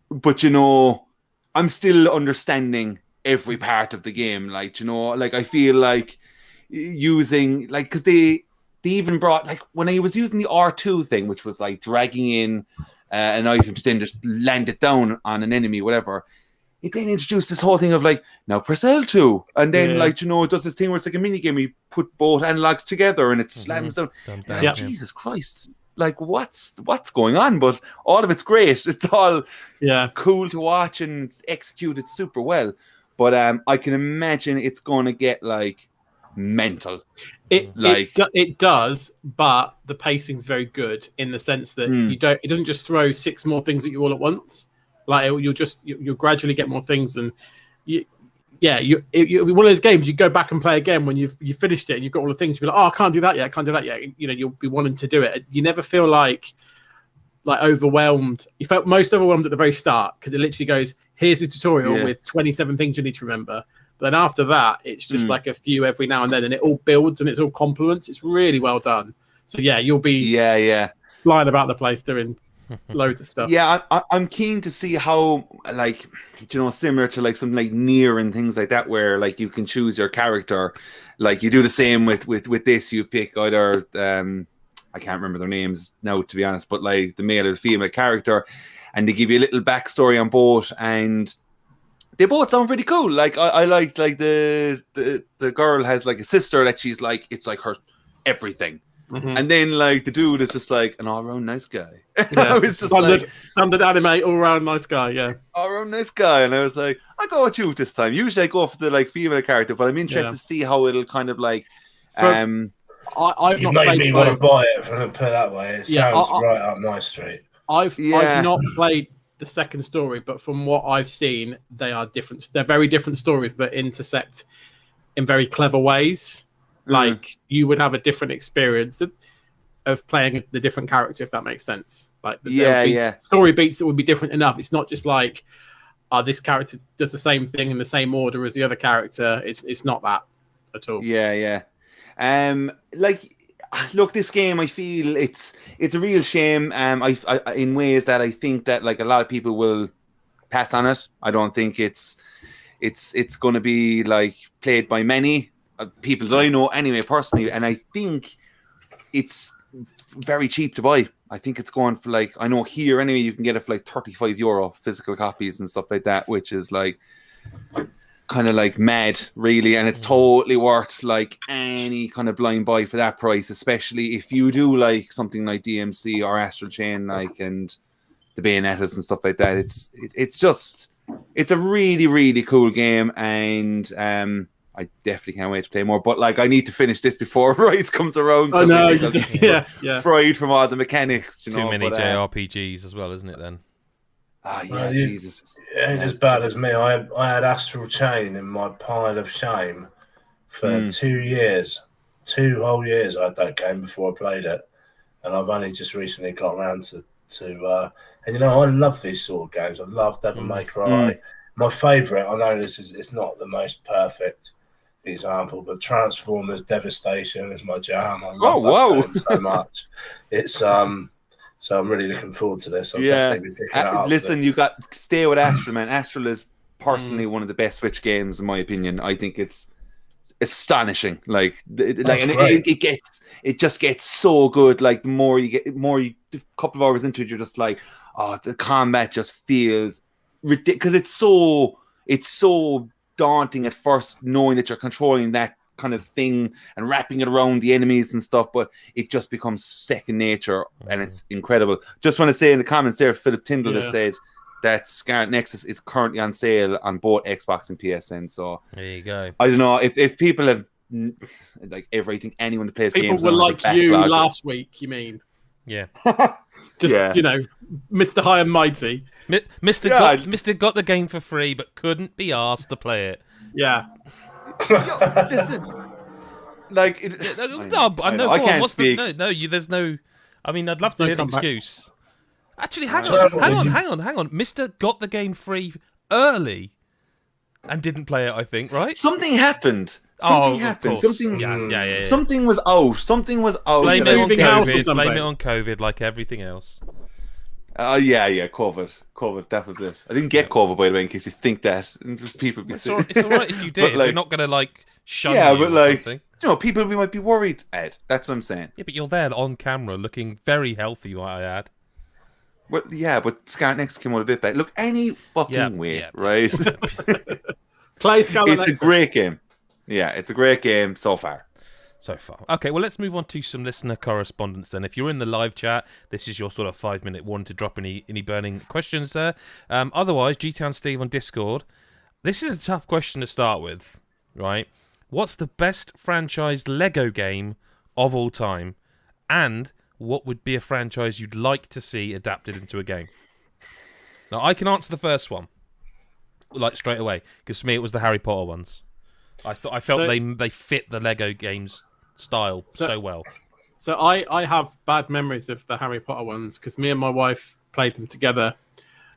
But you know, I'm still understanding every part of the game. Like, you know, like I feel like using, like, because they even brought, like, when I was using the R2 thing, which was like dragging in an item to then just land it down on an enemy, whatever. it then introduced this whole thing of like, now press L2, and then Yeah. like, you know, it does this thing where it's like a mini game. You put both analogs together and it slams down. Thumbs You're down, like, Jesus Christ, like what's going on? But all of it's great. It's all cool to watch and it's executed super well. But I can imagine it's going to get like mental. It does, but the pacing's very good in the sense that it doesn't just throw 6 more things at you all at once. Like you'll gradually get more things, and it'll be one of those games you go back and play again when you've finished it and you've got all the things. You're like, oh, I can't do that yet. You know, you'll be wanting to do it. You never feel like overwhelmed. You felt most overwhelmed at the very start because it literally goes, here's a tutorial with 27 things you need to remember. But then after that, it's just like a few every now and then, and it all builds and it's all compliments. It's really well done. So yeah, you'll be flying about the place doing loads of stuff. Yeah, I'm keen to see how, like, you know, similar to like something like Nier and things like that, where like you can choose your character. Like you do the same with this. You pick either I can't remember their names now, to be honest, but like the male or the female character, and they give you a little backstory on both, and they both sound pretty cool. Like I liked like the girl has like a sister that she's like, it's like her everything. And then like the dude is just like an all-round nice guy. I was just standard anime all-round nice guy, all-round nice guy. And I was like, I'll go with you this time. Usually I go for the like female character, but I'm interested to see how it'll kind of like I've you not made me played want to both. buy it, put it that way. It sounds right up my street. I've not played the second story, but from what I've seen, they are different. They're very different stories that intersect in very clever ways. Like you would have a different experience of playing the different character, if that makes sense. Like story beats that would be different enough. It's not just like this character does the same thing in the same order as the other character. It's not that at all. Like, look, this game, I feel it's a real shame. I in ways that I think that like a lot of people will pass on it. I don't think it's going to be like played by many people that I know anyway personally, and I think it's very cheap to buy. I think it's going for like, I know here anyway you can get it for like €35 physical copies and stuff like that, which is like kind of like mad really, and it's totally worth like any kind of blind buy for that price, especially if you do like something like DMC or Astral Chain, like, and the Bayonettas and stuff like that. It's a really, really cool game, and I definitely can't wait to play more. But like, I need to finish this before Rise comes around. I know, fried from all the mechanics. Too many JRPGs as well, isn't it? Then. Jesus. It ain't as bad as me. I had Astral Chain in my pile of shame for 2 years. 2 whole years I had that game before I played it. And I've only just recently got around to and you know, I love these sort of games. I love Devil May Cry. My favourite, I know it's not the most perfect example, but Transformers Devastation is my jam. I love that game so much. It's so I'm really looking forward to this. I'll definitely be picking it up. Listen, you got stay with Astral, man. Astral is personally one of the best Switch games in my opinion. I think it's astonishing. It just gets so good. Like the more a couple of hours into it, you're just like, oh, the combat just feels ridiculous. It's so daunting at first, knowing that you're controlling that kind of thing and wrapping it around the enemies and stuff, but it just becomes second nature, and it's incredible. Just want to say in the comments there, Philip Tyndall has said that Scarlet Nexus is currently on sale on both Xbox and PSN. So there you go. I don't know if people have like everything, anyone that plays games. People were like you last week, you mean? Yeah. You know, Mr. High and Mighty. Mr. got the game for free, but couldn't be asked to play it. Yeah. Listen, like I can't speak. There's no. I mean, I'd love to hear the excuse. Actually, hang on. Mr. got the game free early and didn't play it. I think, right? Something happened. Something happened. Something was out. Something was out. Blame it on COVID. Blame it on COVID, like everything else. COVID. That was it. I didn't get COVID, by the way, in case you think that. People be saying. It's all right if you did. We're not going to shun you but or something. You know, people might be worried, Ed. That's what I'm saying. Yeah, but you're there on camera, looking very healthy, might I add. Well, yeah, but Scarlet Nexus came out a bit better. Look, any fucking way, right? Play Scarlet It's Nexus. a great game. Yeah, it's a great game so far. So far. Okay, well, let's move on to some listener correspondence then. If you're in the live chat, this is your sort of 5-minute one to drop any burning questions there. Otherwise, G-Town Steve on Discord. This is a tough question to start with, right? What's the best franchised Lego game of all time? And what would be a franchise you'd like to see adapted into a game? Now, I can answer the first one, like straight away, because for me it was the Harry Potter ones. I felt they fit the Lego games style so well. So I have bad memories of the Harry Potter ones because me and my wife played them together.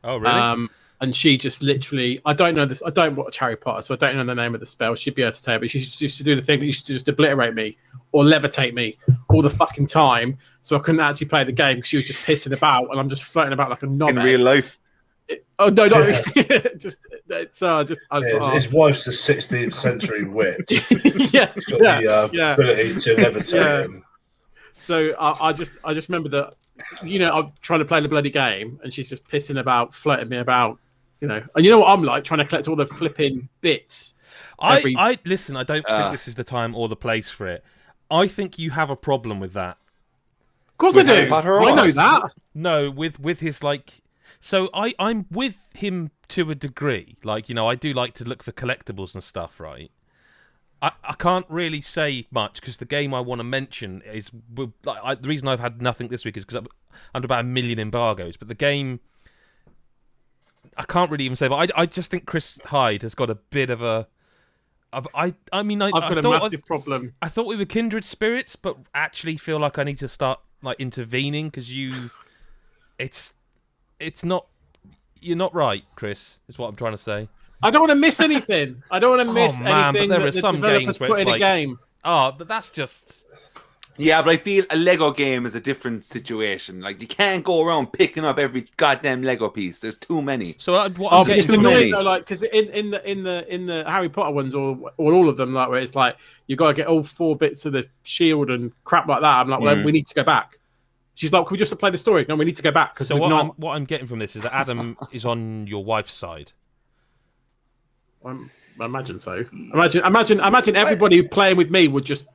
Oh, really? And she just literally, I don't know this. I don't watch Harry Potter, so I don't know the name of the spell. She'd be able to tell, but she used to do the thing that used to just obliterate me or levitate me all the fucking time, so I couldn't actually play the game because she was just pissing about, and I'm just floating about like a knobhead. In real life. Oh no! Yeah. His wife's a 16th century witch. Yeah, She's got the ability to levitate him. So I just remember that, I'm trying to play the bloody game, and she's just pissing about, flirting me about, and you know what I'm like, trying to collect all the flipping bits. I listen. I don't think this is the time or the place for it. I think you have a problem with that. Of course I do. I know that. No, with his like. So I'm with him to a degree. Like, I do like to look for collectibles and stuff, right? I can't really say much because the game I want to mention is... the reason I've had nothing this week is because I'm under about 1 million embargoes. But the game... I can't really even say, but I just think Chris Hyde has got a bit of a... I've got a massive problem. I thought we were kindred spirits, but actually feel like I need to start intervening because it's not... You're not right, Chris, is what I'm trying to say. I don't want to miss anything. I don't want to miss anything but there that are the some developers games where put it's in like, a game. Oh, but that's just... Yeah, but I feel a Lego game is a different situation. Like, you can't go around picking up every goddamn Lego piece. There's too many. So what I'm it's saying annoying is... though, like, because in the Harry Potter ones, or all of them, like where it's like you got to get all 4 bits of the shield and crap like that. I'm like, well, we need to go back. She's like, can we just play the story? No, we need to go back because so what I'm getting from this is that Adam is on your wife's side. I imagine so. Imagine everybody playing with me would just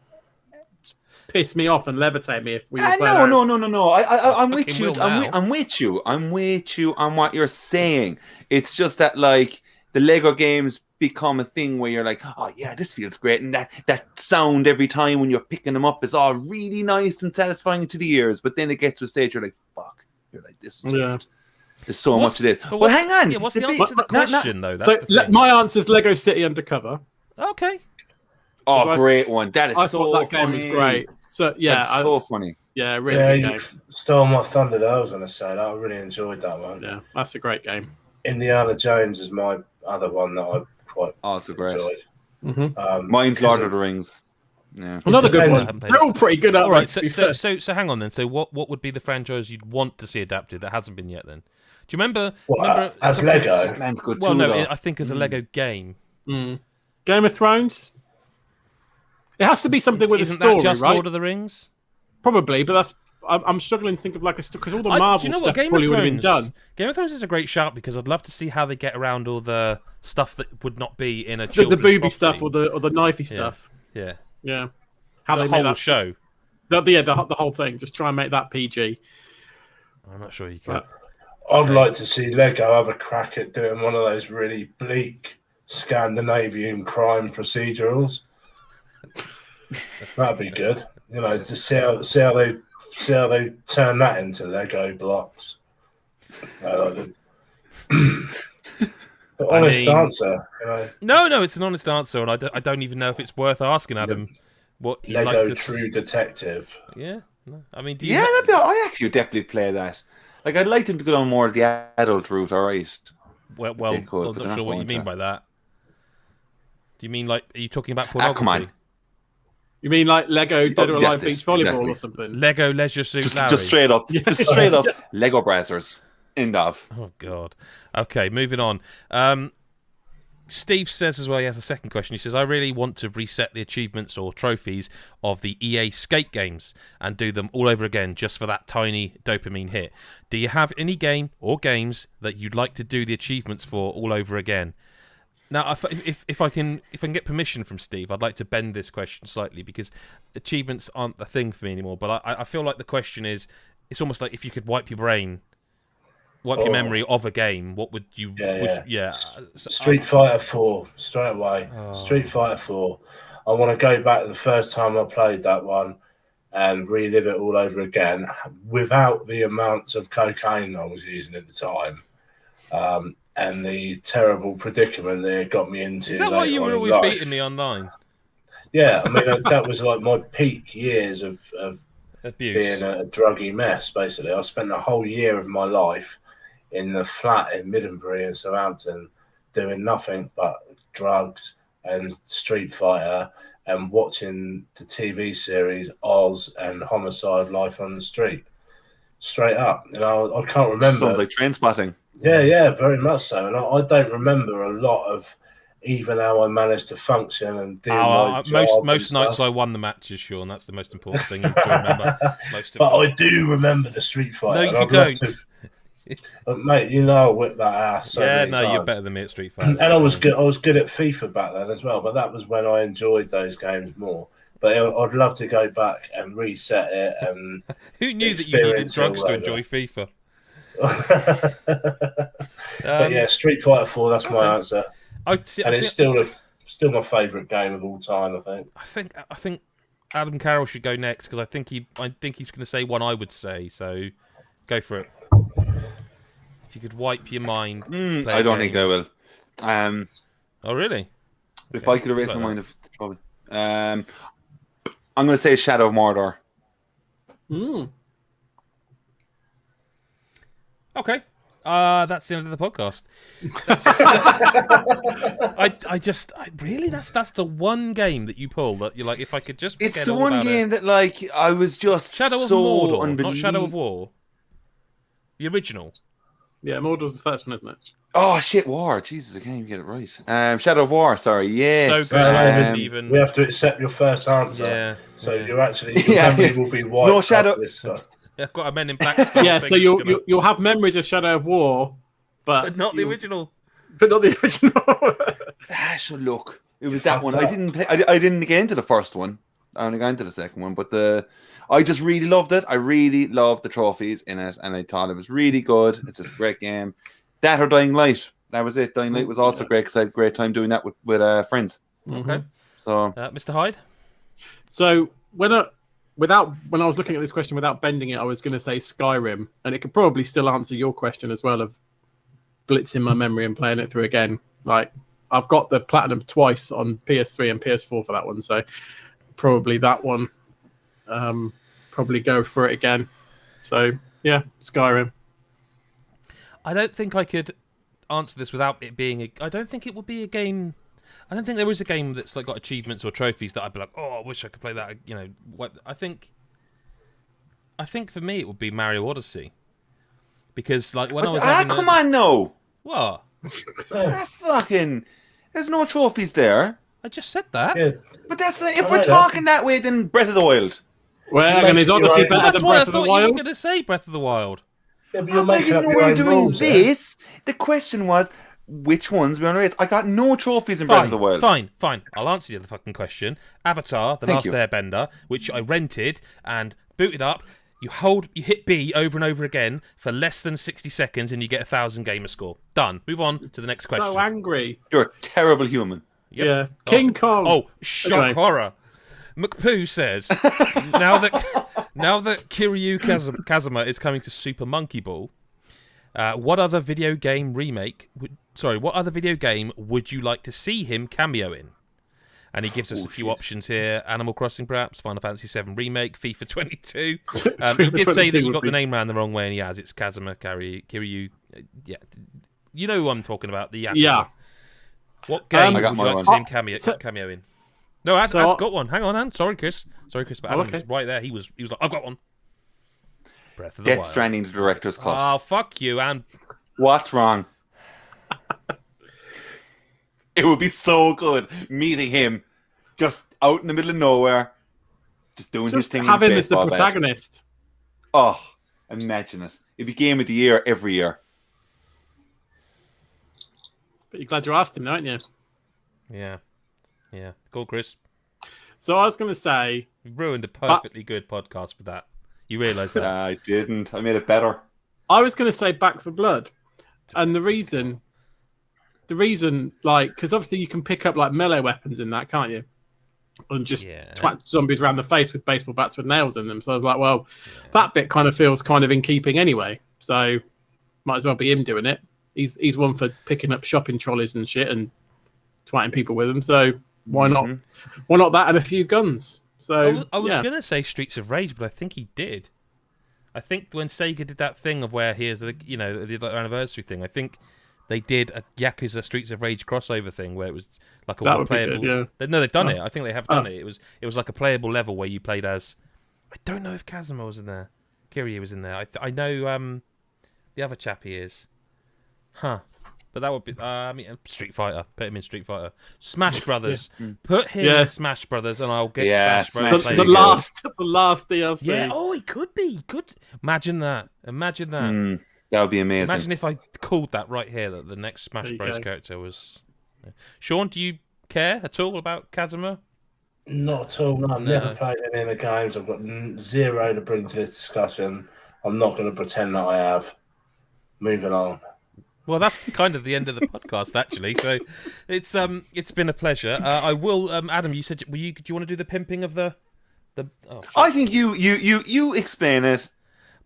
piss me off and levitate me if we were playing. No. I'm with you. I'm with you. I'm with you on what you're saying. It's just that like the Lego games become a thing where you're like, oh yeah, this feels great, and that sound every time when you're picking them up is all really nice and satisfying to the ears. But then it gets to a stage you're like, fuck. You're like, this is just. There's so much to this. Well, hang on. Yeah, what's the answer to the question, though? So my answer is Lego City Undercover. Okay. Oh, great one. That is I so thought that funny. game was great. So, yeah. That's so funny. Yeah, really good game. Stole my thunder there, I was going to say. I really enjoyed that one. Yeah, that's a great game. Indiana Jones is my other one that I quite enjoyed. Mm-hmm. Mine's Lord of the Rings. Yeah. Another good one. They're all pretty good. All right, so hang on then. So what would be the franchise you'd want to see adapted that hasn't been yet then? Do you remember as Lego? Man's good well, too, no, though. I think as a Lego game. Game of Thrones? It has to be something with a Isn't story, that just right? Lord of the Rings? Probably, but that's... I'm struggling to think of like a... Because all the Marvel stuff probably would have been done. Game of Thrones is a great shout because I'd love to see how they get around all the stuff that would not be in a children's the booby property. stuff or the knifey stuff. Yeah. How the they whole make that show. The whole thing. Just try and make that PG. I'm not sure you can. I'd like to see Lego have a crack at doing one of those really bleak Scandinavian crime procedurals. That'd be good. To see how they turn that into Lego blocks. Honest answer. No, it's an honest answer, and I don't even know if it's worth asking Adam what he'd Lego like to... True Detective. Yeah, no. I mean, I actually would definitely play that. Like, I'd like them to go on more of the adult route. All right. Well, I'm not sure what you mean by that. Do you mean like? Are you talking about pornography? Come on. You mean like Lego Dead or Alive Beach Volleyball or something? Lego Leisure Suit Larry. Just straight up. Just straight up. Lego Brazzers. End of. Oh, God. Okay, moving on. Steve says as well, he has a second question. He says, I really want to reset the achievements or trophies of the EA skate games and do them all over again just for that tiny dopamine hit. Do you have any game or games that you'd like to do the achievements for all over again? Now, if I can get permission from Steve, I'd like to bend this question slightly because achievements aren't a thing for me anymore. But I feel like the question is, it's almost like if you could wipe your memory of a game, what would you? Street Fighter 4 straight away. Street Fighter 4. I want to go back to the first time I played that one and relive it all over again without the amounts of cocaine I was using at the time, and the terrible predicament that it got me into. Is that why you were always beating me online? Yeah, I mean that was like my peak years of abuse, being a druggy mess. Basically, I spent the whole year of my life in the flat in Middenbury in Southampton doing nothing but drugs and Street Fighter and watching the TV series Oz and Homicide: Life on the Street. Straight up, I can't remember. Sounds like Trainspotting. Yeah, very much so. And I don't remember a lot of even how I managed to function and do my job. Most nights I won the matches, Sean. That's the most important thing to remember. But I do remember the Street Fighter. No, you don't. Mate, I'll whip that ass. You're better than me at Street Fighter. And I was good at FIFA back then as well. But that was when I enjoyed those games more. But I'd love to go back and reset it. And who knew that you needed drugs to enjoy FIFA? But yeah, Street Fighter 4. That's my answer. It's still my favourite game of all time. I think Adam Carroll should go next because I think he's going to say one I would say. So go for it. If you could wipe your mind. I don't think I will. Oh really? If I could erase my mind, probably. I'm going to say Shadow of Mordor. Okay. That's the end of the podcast. That's the one game that you pull that you're like, if I could just forget it's the one game that like I was just Shadow so of Mordor, unbelievable. not Shadow of War. The original. Yeah, Mordor's the first one, isn't it? Oh shit, War! Jesus, I can't even get it right. Shadow of War. Sorry, yes. So good. We have to accept your first answer. Yeah. So you're actually your memory will be wiped. No Shadow. I've got a Men in Black style. Yeah, so you'll have memories of Shadow of War, but not the original. But not the original. So look, it was that one. I didn't get into the first one. I only got into the second one, but I just really loved it. I really loved the trophies in it, and I thought it was really good. It's just a great game. That or Dying Light. That was it. Dying Light was also great because I had a great time doing that with friends. Okay. So, Mr. Hyde. So when I was looking at this question without bending it, I was going to say Skyrim, and it could probably still answer your question as well of blitzing my memory and playing it through again. Like I've got the platinum twice on PS3 and PS4 for that one, so probably that one. Probably go for it again. So yeah, Skyrim. I don't think I could answer this without it being I don't think it would be a game. I don't think there is a game that's like got achievements or trophies that I'd be like, oh, I wish I could play that. I think for me it would be Mario Odyssey, because like when I was come on, no. What? That's fucking. There's no trophies there. I just said that. Yeah. But that's if we're talking that way, then Breath of the Wild. Well, and is Odyssey better than Breath of the Wild? You were going to say Breath of the Wild. Yeah, but I didn't know we were doing this. The question was, which ones were on the race? I got no trophies in Breath of the Wild. Fine. I'll answer you the fucking question. Avatar, The Last Airbender, which I rented and booted up. You hit B over and over again for less than 60 seconds, and you get 1,000 gamer score. Done. Move on to the next question. So angry. You're a terrible human. Yep. Yeah. King Kong. Oh, shock horror. McPoo says, now that Kiryu Kazuma is coming to Super Monkey Ball, what other video game would you like to see him cameo in? And he gives us a few options here: Animal Crossing, perhaps, Final Fantasy VII Remake, FIFA 22. He did say that you got the name round the wrong way, and he has. It's Kazuma Kiryu. Yeah, you know who I'm talking about. The Yakuza. Yeah. What game would you like to see him cameo in? No, Ad's got one. Hang on. Sorry, Chris, but Adam was right there. He was like, I've got one. Breath of the Wild. Death Stranding, the director's cut. Oh, fuck you, and what's wrong? It would be so good meeting him just out in the middle of nowhere, just doing his Just thing. have in him his as the baseball bat. protagonist. Oh, imagine it. It'd be game of the year every year. But you're glad you asked him, aren't you? Yeah. Go, Chris. So I was going to say... You ruined a perfectly good podcast with that. You realise that? I didn't. I made it better. I was going to say Back for Blood. And the reason, like, because obviously you can pick up like melee weapons in that, can't you? And just twat zombies around the face with baseball bats with nails in them. So I was like, well, that bit kind of feels kind of in keeping anyway. So might as well be him doing it. He's one for picking up shopping trolleys and shit and twatting people with them. So why not? Why not that and a few guns? So I was gonna say Streets of Rage, but I think he did. I think when Sega did that thing of where here's the they did like their anniversary thing. I think they did a Yakuza Streets of Rage crossover thing where it was like a one playable. Good, yeah. No, they've done it. I think they have done it. It was like a playable level where you played as. I don't know if Kazuma was in there. Kiryu was in there. I know the other chap he is. Huh. But that would be Street Fighter. Put him in Street Fighter. Smash Brothers. Put him in Smash Brothers, and I'll get Smash Brothers. The last DLC. Yeah. Oh, he could be. Could imagine that. That would be amazing. Imagine if I called that right here that the next Smash Bros character was. Sean, do you care at all about Kazuma? Not at all. No, I've never played any of the games. I've got zero to bring to this discussion. I'm not going to pretend that I have. Moving on. Well, that's kind of the end of the podcast, actually. So, it's been a pleasure. I will, Adam. You said, do you want to do the pimping of the? I think you explain it,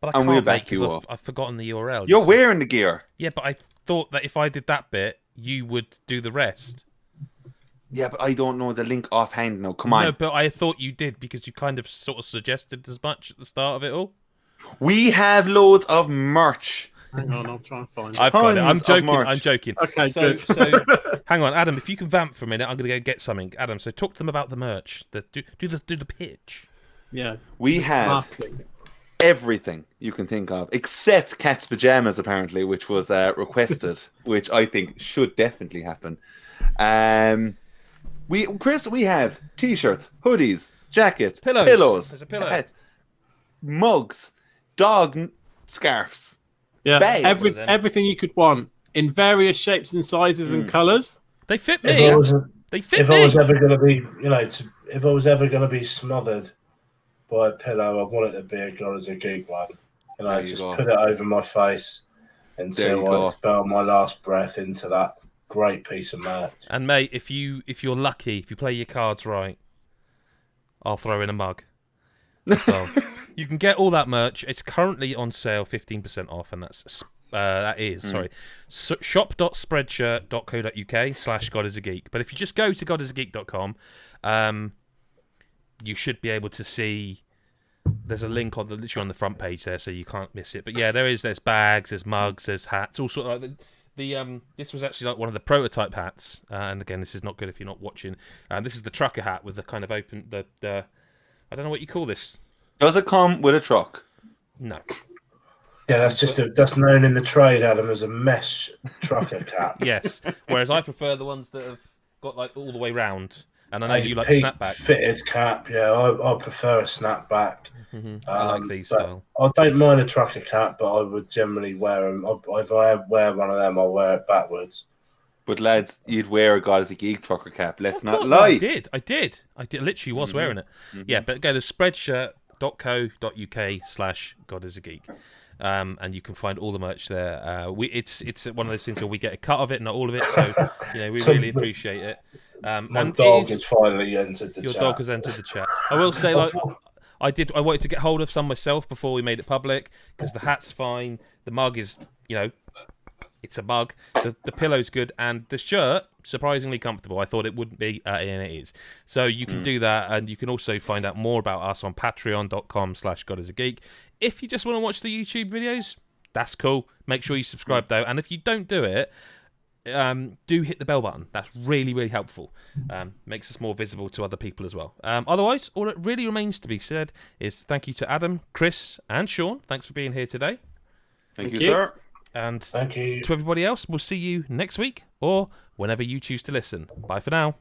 but I and we'll back you up. I've forgotten the URL. You're wearing the gear. Yeah, but I thought that if I did that bit, you would do the rest. Yeah, but I don't know the link offhand now. Come on. No, but I thought you did because you kind of sort of suggested as much at the start of it all. We have loads of merch. Hang on, I'll try and find it. I've got it. I'm joking. Okay, so, good. So, hang on, Adam. If you can vamp for a minute, I'm going to go get something. Adam, so talk to them about the merch. Do the pitch. Yeah. We have everything you can think of, except cat's pajamas, apparently, which was requested, which I think should definitely happen. Chris, we have t-shirts, hoodies, jackets, pillows, there's a pillow, hats, mugs, dog scarves. Yeah, bags. everything you could want in various shapes and sizes and colours. They fit me. If I was ever going to be, if I was ever going to be smothered by a pillow, I want it to be a God is a Geek one. Just put it over my face until I expel my last breath into that great piece of merch. And mate, if you're lucky, if you play your cards right, I'll throw in a mug. So, you can get all that merch. It's currently on sale, 15% off, and that is shop.spreadshirt.co.uk/godisageek. But if you just go to godisageek.com, you should be able to see. There's a link literally on the front page there, so you can't miss it. But yeah, there's bags, there's mugs, there's hats, all sort of like this was actually like one of the prototype hats, and again, this is not good if you're not watching. This is the trucker hat with the kind of open the I don't know what you call this. Does it come with a truck? No. Yeah, that's known in the trade, Adam, as a mesh trucker cap. Yes. Whereas I prefer the ones that have got like all the way round, and I know you like snapback. Fitted cap. Yeah, I prefer a snapback. Mm-hmm. I like these style. I don't mind a trucker cap, but I would generally wear them. If I wear one of them, I'll wear it backwards. But lads, you'd wear a God is a Geek trucker cap. Let's not lie. I did. Literally was wearing it. Mm-hmm. Yeah, but go to spreadshirt.co.uk/godisageek. And you can find all the merch there. It's one of those things where we get a cut of it, not all of it. So we really appreciate it. My dog has finally entered the chat. Your dog has entered the chat. I will say, I wanted to get hold of some myself before we made it public because the hat's fine, the mug is, it's a mug, the pillow's good, and the shirt surprisingly comfortable. I thought it wouldn't be, and it is. So you can do that, and you can also find out more about us on patreon.com/godisageek. If you just want to watch the YouTube videos, that's cool. Make sure you subscribe though, and if you don't do it, do hit the bell button. That's really, really helpful. Makes us more visible to other people as well. Otherwise, all that really remains to be said is thank you to Adam, Chris, and Sean. Thanks for being here today. Thank you, sir. And Thank you. to everybody else, we'll see you next week or whenever you choose to listen. Bye for now.